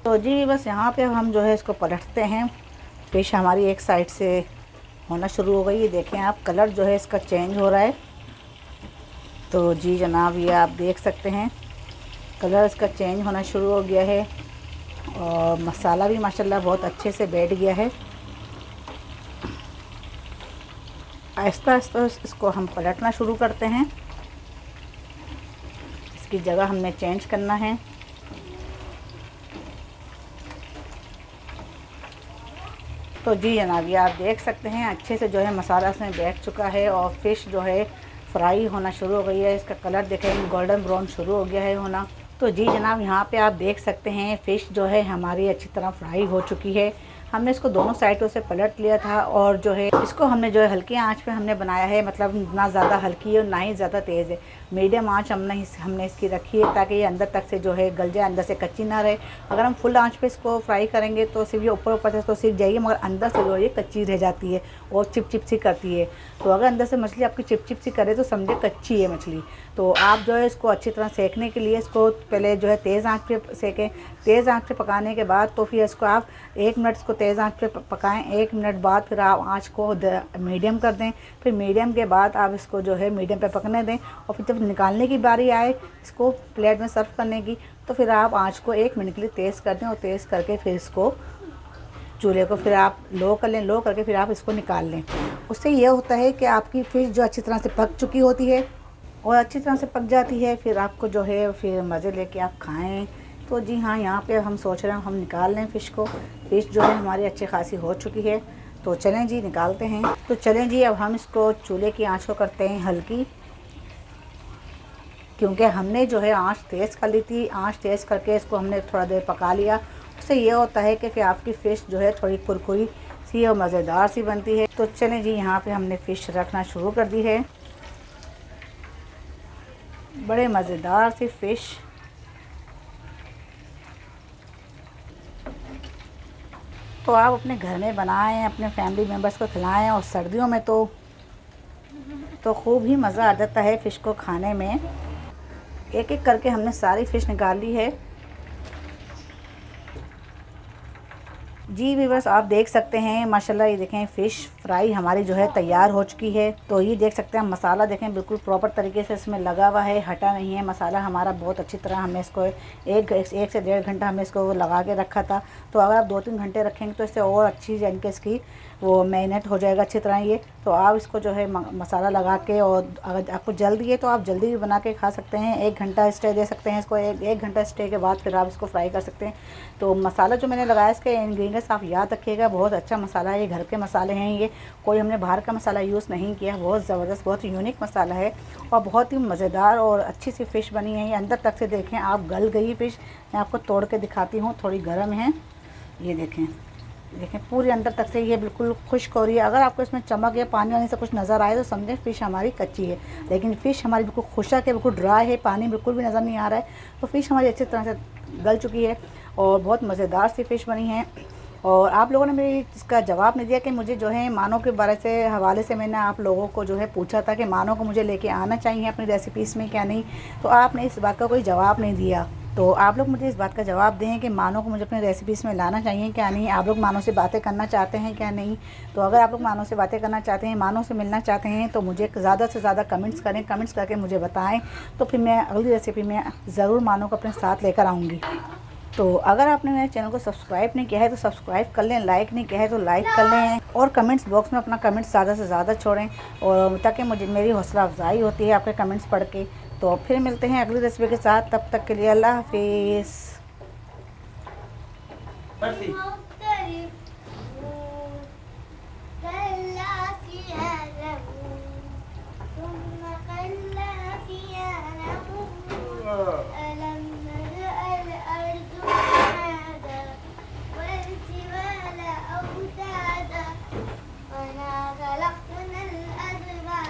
तो जी बस यहाँ पे हम जो है इसको पलटते हैं। फ़िश हमारी एक साइड से होना शुरू हो गई है, देखें आप कलर जो है इसका चेंज हो रहा है। तो जी जनाब ये आप देख सकते हैं कलर इसका चेंज होना शुरू हो गया है और मसाला भी माशाल्लाह बहुत अच्छे से बैठ गया है। आहिस्ता आहिस्ता इसको हम पलटना शुरू करते हैं। इसकी जगह हमने चेंज करना है। तो जी जनाब ये आप देख सकते हैं अच्छे से जो है मसाला इसमें बैठ चुका है और फ़िश जो है फ्राई होना शुरू हो गई है। इसका कलर देखें गोल्डन ब्राउन शुरू हो गया है होना। तो जी जनाब यहाँ पे आप देख सकते हैं फ़िश जो है हमारी अच्छी तरह फ्राई हो चुकी है। हमने इसको दोनों साइडों से पलट लिया था और जो है इसको हमने जो है हल्की आंच पे हमने बनाया है, मतलब ना ज़्यादा हल्की है और ना ही ज़्यादा तेज़ है। मीडियम आंच हमने इसकी रखी है ताकि ये अंदर तक से जो है गल जाए, अंदर से कच्ची ना रहे। अगर हम फुल आंच पे इसको फ्राई करेंगे तो सिर्फ ये ऊपर ऊपर से तो सीख जाएगी, मगर अंदर से जो है ये कच्ची रह जाती है और चिप चिप सी करती है। तो अगर अंदर से मछली आपकी चिप चिप सी करे तो समझे कच्ची है मछली। तो आप जो है इसको अच्छी तरह सेकने के लिए इसको पहले जो है तेज़ आंच पे सेकें। तेज़ आंच पे पकाने के बाद तो फिर इसको आप 1 मिनट इसको तेज़ आंच पे पकाएं। 1 मिनट बाद फिर आप आंच को मीडियम कर दें। फिर मीडियम के बाद आप इसको जो है मीडियम पे पकने दें और फिर जब निकालने की बारी आए इसको प्लेट में सर्व करने की तो फिर आप आंच को 1 मिनट के लिए तेज़ कर दें और तेज़ करके फिर इसको चूल्हे को फिर आप लो कर लें। लो करके फिर आप इसको निकाल लें। उससे ये होता है कि आपकी फ़िश जो अच्छी तरह से पक चुकी होती है और अच्छी तरह से पक जाती है, फिर आपको जो है फिर मज़े लेके आप खाएं। तो जी हाँ यहाँ पे हम सोच रहे हैं हम निकाल लें फ़िश को। फ़िश जो है हमारी अच्छी खासी हो चुकी है। तो चलें जी निकालते हैं। तो चलें जी अब हम इसको चूल्हे की आंच को करते हैं हल्की, क्योंकि हमने जो है आंच तेज़ कर ली थी। आंच तेज़ करके इसको हमने थोड़ा देर पका लिया। उससे ये होता है कि फिर आपकी फ़िश जो है थोड़ी कुरकुरी सी और मज़ेदार सी बनती है। तो चलें जी यहाँ पे हमने फ़िश रखना शुरू कर दी है। बड़े मज़ेदार सी फ़िश। तो आप अपने घर में बनाएं, अपने फैमिली मेम्बर्स को खिलाएं और सर्दियों में तो खूब ही मज़ा आ जाता है फ़िश को खाने में। एक एक करके हमने सारी फ़िश निकाल ली है। जी व्यूअर्स आप देख सकते हैं माशाल्लाह ये देखें फ़िश फ्राई हमारी जो है तैयार हो चुकी है। तो ये देख सकते हैं मसाला देखें बिल्कुल प्रॉपर तरीके से इसमें लगा हुआ है, हटा नहीं है मसाला हमारा बहुत अच्छी तरह। हमने इसको एक से 1.5 घंटा हमने इसको लगा के रखा था। तो अगर आप 2-3 घंटे रखेंगे तो इससे और अच्छी यानी कि इसकी वो मैरिनेट हो जाएगा अच्छी तरह ये। तो आप इसको जो है मसाला लगा के, और अगर आपको जल्दी है तो आप जल्दी भी बना के खा सकते हैं। 1 घंटा स्टे दे सकते हैं इसको। एक घंटा स्टे के बाद फिर आप इसको फ्राई कर सकते हैं। तो मसाला जो मैंने लगाया इसके इंग्रेडिएंट्स आप याद रखिएगा, बहुत अच्छा मसाला है ये, घर के मसाले हैं ये, कोई हमने बाहर का मसाला यूज़ नहीं किया। बहुत ज़बरदस्त बहुत यूनिक मसाला है और बहुत ही मज़ेदार और अच्छी सी फ़िश बनी है ये। अंदर तक से देखें आप गल गई फ़िश। मैं आपको तोड़ के दिखाती हूँ, थोड़ी गर्म है ये देखें। देखें पूरे अंदर तक से ये बिल्कुल खुश्क हो रही है। अगर आपको इसमें चमक या पानी वानी से कुछ नज़र आए तो समझें फ़िश हमारी कच्ची है, लेकिन फ़िश हमारी बिल्कुल खुशक है, बिल्कुल ड्राई है, पानी बिल्कुल भी नज़र नहीं आ रहा है। तो फ़िश हमारी अच्छी तरह से गल चुकी है और बहुत मज़ेदार सी फ़िश बनी है। और आप लोगों ने मेरी इसका जवाब नहीं दिया कि मुझे जो है मानो के बारे से हवाले से मैंने आप लोगों को जो है पूछा था कि मानो को मुझे लेके आना चाहिए अपनी रेसिपीज़ में क्या नहीं। तो आपने इस बात का कोई जवाब नहीं दिया। तो आप लोग मुझे इस बात का जवाब दें कि मानो को मुझे अपनी रेसिपीज़ में लाना चाहिए क्या नहीं। आप लोग मानो से बातें करना चाहते हैं क्या नहीं। तो अगर आप लोग मानो से बातें करना चाहते हैं, मानो से मिलना चाहते हैं तो मुझे ज़्यादा से ज़्यादा कमेंट्स करें। कमेंट्स करके मुझे बताएं तो फिर मैं अगली रेसिपी में ज़रूर मानो को अपने साथ लेकर आऊँगी। तो अगर आपने मेरे चैनल को सब्सक्राइब नहीं किया है तो सब्सक्राइब कर लें, लाइक नहीं किया है तो लाइक कर लें और कमेंट्स बॉक्स में अपना कमेंट्स ज़्यादा से ज़्यादा छोड़ें, और ताकि मुझे मेरी हौसला अफजाई होती है आपके कमेंट्स पढ़ के। तो फिर मिलते हैं अगली रेसिपी के साथ, तब तक के लिए अल्लाह हाफिज़।